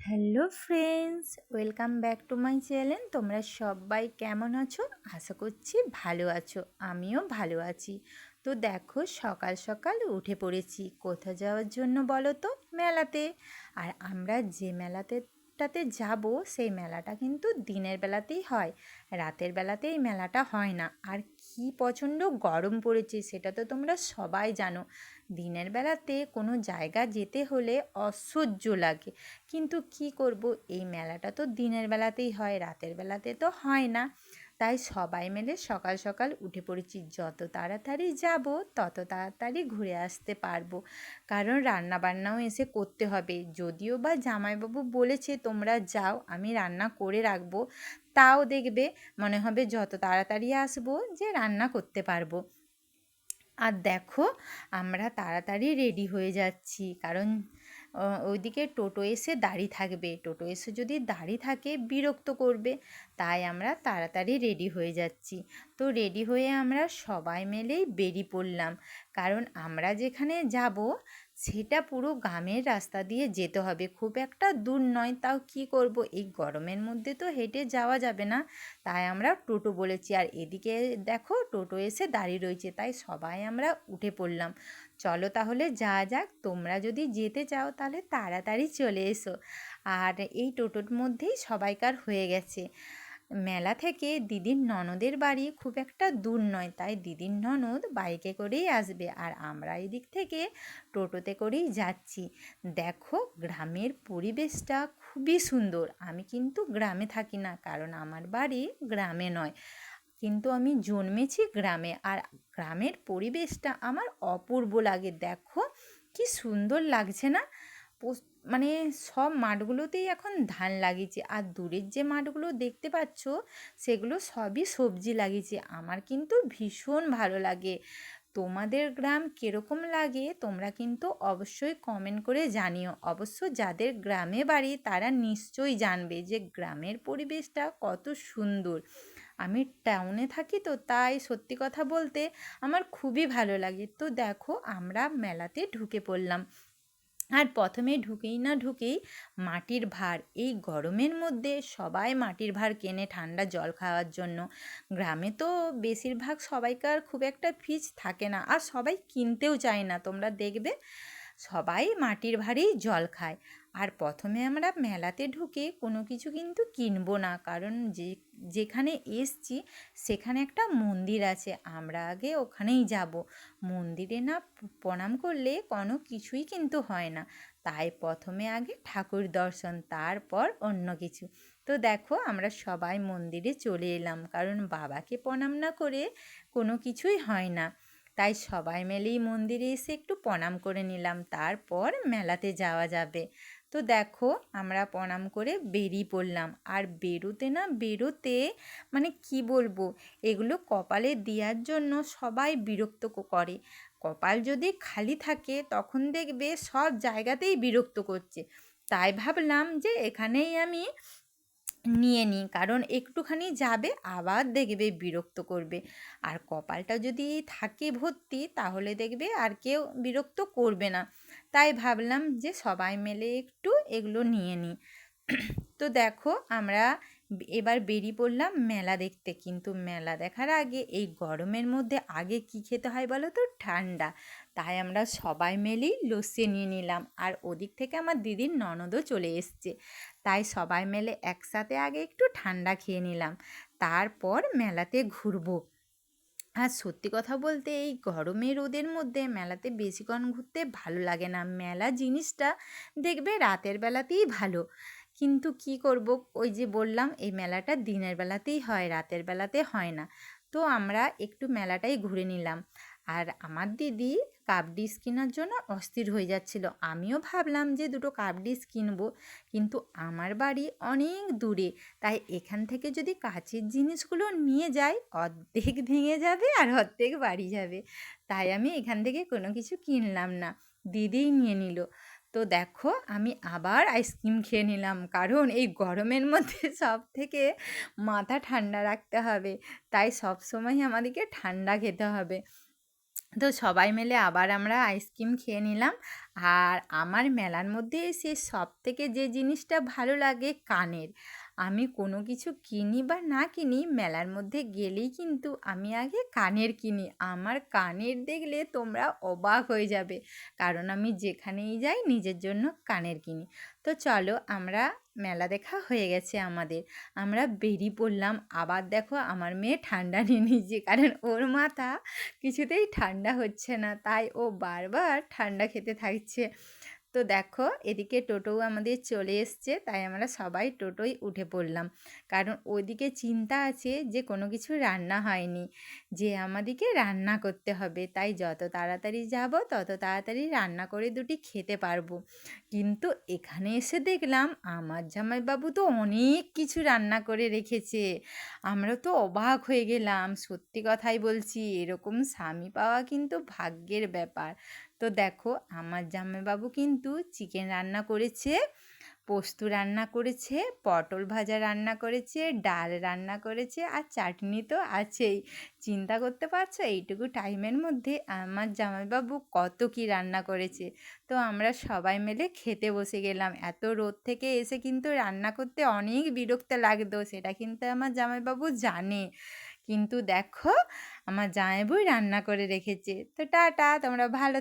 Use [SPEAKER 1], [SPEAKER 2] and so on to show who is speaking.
[SPEAKER 1] Hello friends, welcome back to my channel. তোমরা সবাই কেমন আছো? আশা করছি ভালো আছো। আমিও ভালো আছি। তো দেখো, সকাল সকাল উঠে পড়েছি। কোথায় যাওয়ার জন্য বলো তো? মেলাতে। আর আমরা যে মেলাতেটাতে যাব, সেই মেলাটা কিন্তু দিনের বেলাতেই হয়, রাতের বেলাতে এই মেলাটা হয় না। আর কি প্রচণ্ড গরম পড়েছে সেটা তো তোমরা সবাই জানো। দিনের বেলাতে কোনো জায়গা যেতে হলে অসহ্য লাগে, কিন্তু কি করব, এই মেলাটা তো দিনের বেলাতেই হয়, রাতের বেলাতে তো হয় না। তাই সবাই মিলে সকাল সকাল উঠে পড়েছি। যত তাড়াতাড়ি যাব তত তাড়াতাড়ি ঘুরে আসতে পারবো, কারণ রান্না বান্নাও এসে করতে হবে। যদিও বা জামাইবাবু বলেছে তোমরা যাও, আমি রান্না করে রাখবো, তাও দেখবে মনে হবে যত তাড়াতাড়ি আসবো যে রান্না করতে পারবো। আর দেখো, আমরা তাড়াতাড়ি রেডি হয়ে যাচ্ছি, কারণ ওইদিকে টোটো এসে দাঁড়িয়ে থাকবে। টোটো এসে যদি দাঁড়িয়ে থাকে বিরক্ত করবে, তাই আমরা তাড়াতাড়ি রেডি হয়ে যাচ্ছি। তো রেডি হয়ে আমরা সবাই মিলেই বেরিয়ে পড়লাম, কারণ আমরা যেখানে যাব সেটা পুরো গ্রামের রাস্তা দিয়ে যেতে হবে, খুব একটা দূর নয়। তাও কি করব, এই গরমের মধ্যে তো হেঁটে যাওয়া যাবে না, তাই আমরা টোটো বলেছি। আর এদিকে দেখো, টোটো এসে দাঁড়িয়ে রয়েছে, তাই সবাই আমরা উঠে পড়লাম। চলো তাহলে যাওয়া যাক। তোমরা যদি যেতে চাও তাহলে তাড়াতাড়ি চলে এসো। আর এই টোটোর মধ্যেই সবাইকার হয়ে গেছে। মেলা থেকে দিদির ননদের বাড়ি খুব একটা দূর নয়, তাই দিদির ননদ বাইকে করেই আসবে, আর আমরা এদিক থেকে টোটোতে করেই যাচ্ছি। দেখো, গ্রামের পরিবেশটা খুবই সুন্দর। আমি কিন্তু গ্রামে থাকি না, কারণ আমার বাড়ি গ্রামে নয়, কিন্তু আমি জন্মেছি গ্রামে। আর গ্রামের পরিবেশটা আমার অপূর্ব লাগে। দেখো কি সুন্দর লাগছে না? মানে সব মাঠগুলোতেই এখন ধান লাগিয়েছে, আর দূরের যে মাঠগুলো দেখতে পাচ্ছ সেগুলো সবই সবজি লাগিয়েছে। আমার কিন্তু ভীষণ ভালো লাগে। তোমাদের গ্রাম কীরকম লাগে তোমরা কিন্তু অবশ্যই কমেন্ট করে জানিও। অবশ্য যাদের গ্রামে বাড়ি তারা নিশ্চয়ই জানবে যে গ্রামের পরিবেশটা কত সুন্দর। আমি টাউনে থাকি, তো তাই সত্যি কথা বলতে আমার খুবই ভালো লাগে। তো দেখো, আমরা মেলাতে ঢুকে পড়লাম। আর প্রথমে ঢুকেই মাটির ভাঁড়, এই গরমের মধ্যে সবাই মাটির ভাঁড় কেনে ঠান্ডা জল খাওয়ার জন্য। গ্রামে তো বেশিরভাগ সবাইকার খুব একটা ফ্রিজ থাকে না, আর সবাই কিনতেও চায় না। তোমরা দেখবে সবাই মাটির ভাঁড়েই জল খায়। আর প্রথমে আমরা মেলাতে ঢুকে কোনো কিছু কিন্তু কিনবো না, কারণ যেখানে এসছি সেখানে একটা মন্দির আছে, আমরা আগে ওখানেই যাব। মন্দিরে না প্রণাম করলে কোনো কিছুই কিন্তু হয় না, তাই প্রথমে আগে ঠাকুর দর্শন, তারপর অন্য কিছু। তো দেখো, আমরা সবাই মন্দিরে চলে এলাম, কারণ বাবাকে প্রণাম না করে কোনো কিছুই হয় না। তাই সবাই মিলেই মন্দিরে এসে একটু প্রণাম করে নিলাম, তারপর মেলাতে যাওয়া যাবে। তো দেখো, আমরা প্রণাম করে বেরিয়ে পড়লাম। আর বেরোতে মানে কি বলবো, এগুলো কপালে দেওয়ার জন্য সবাই বিরক্ত করে। কপাল যদি খালি থাকে তখন দেখবে সব জায়গাতেই বিরক্ত করছে। তাই ভাবলাম যে এখানেই আমি নিয়ে নিই, কারণ একটুখানি যাবে আবার দেখবে বিরক্ত করবে। আর কপালটা যদি থাকে ভর্তি তাহলে দেখবে আর কেউ বিরক্ত করবে না। তাই ভাবলাম যে সবাই মিলে একটু এগুলো নিয়ে নিই। তো দেখো, আমরা এবার বেরিয়ে পড়লাম মেলা দেখতে। কিন্তু মেলা দেখার আগে এই গরমের মধ্যে আগে কি খেতে হয় বলো তো? ঠান্ডা। তাই আমরা সবাই মিলেই লস্যি নিয়ে নিলাম। আর ওদিক থেকে আমার দিদির ননদও চলে এসছে, তাই সবাই মিলে একসাথে আগে একটু ঠান্ডা খেয়ে নিলাম, তারপর মেলাতে ঘুরবো। আর সত্যি কথা বলতে এই গরমে রোদের মধ্যে মেলাতে বেশিক্ষণ ঘুরতে ভালো লাগে না। মেলা জিনিসটা দেখবে রাতের বেলাতেই ভালো, কিন্তু কি করব, ওই যে বললাম এই মেলাটা দিনের বেলাতেই হয়, রাতের বেলাতে হয় না। তো আমরা একটু মেলাটাই ঘুরে নিলাম। আর আমার দিদি কাপ ডিশ কেনার জন্য অস্থির হয়ে যাচ্ছিল। আমিও ভাবলাম যে দুটো কাপ ডিশ কিনবো, কিন্তু আমার বাড়ি অনেক দূরে, তাই এখান থেকে যদি কাচের জিনিসগুলো নিয়ে যাই অর্ধেক ভেঙে যাবে আর অর্ধেক বাড়ি যাবে। তাই আমি এখান থেকে কোনো কিছু কিনলাম না, দিদিই নিয়ে নিল। তো দেখো, আমি আবার আইসক্রিম খেয়ে নিলাম, কারণ এই গরমের মধ্যে সব থেকে মাথা ঠান্ডা রাখতে হবে, তাই সব সময় আমাদেরকে ঠান্ডা খেতে হবে। তো সবাই মিলে আবার আমরা আইসক্রিম খেয়ে নিলাম। আর আমার মেলার মধ্যে এসে সবথেকে যে জিনিসটা ভালো লাগে কানের। আমি কোনো কিছু কিনি বা না কিনি মেলার মধ্যে গেলেই কিন্তু আমি আগে কানের কিনি। আমার কানের দেখলে তোমরা অবাক হয়ে যাবে। কারণ আমি যেখানেই যাই নিজের জন্য কানের কিনি। তো চলো আমরা মেলা দেখা হয়ে গেছে আমাদের। আমরা বেরিয়ে পড়লাম। আবার দেখো আমার মেয়ে ঠান্ডা নিয়ে নিয়েছে। কারণ ওর মাথা কিছুতেই ঠান্ডা হচ্ছে না, তাই ও বারবার ঠান্ডা খেতে থাকছে। তো দেখো এদিকে টোটোও আমাদের চলে এসছে, তাই আমরা সবাই টোটোয় উঠে পড়লাম। কারণ ওদিকে চিন্তা আছে যে কোনো কিছু রান্না হয়নি, যে আমাদেরকে রান্না করতে হবে, তাই যত তাড়াতাড়ি যাব তত তাড়াতাড়ি রান্না করে দুটি খেতে পারবো। কিন্তু এখানে এসে দেখলাম আমার জামাইবাবু তো অনেক কিছু রান্না করে রেখেছে। আমরা তো অবাক হয়ে গেলাম, সত্যি কথাই বলছি, এরকম স্বামী পাওয়া কিন্তু ভাগ্যের ব্যাপার। তো দেখো আমার জামাইবাবু কিন্তু চিকেন রান্না করেছে, পোস্ত রান্না করেছে, পটল ভাজা রান্না করেছে, ডাল রান্না করেছে, আর চাটনি তো আছেই। চিন্তা করতে পারছো এইটুকু টাইমের মধ্যে আমার জামাইবাবু কত কি রান্না করেছে। তো আমরা সবাই মিলে খেতে বসে গেলাম। এত রোদ থেকে এসে কিন্তু রান্না করতে অনেক বিরক্ত লাগতো, সেটা কিন্তু আমার জামাইবাবু জানে। কিন্তু দেখো আমার জামাইবাবু রান্না করে রেখেছে। তো টাটা, তোমরা ভালো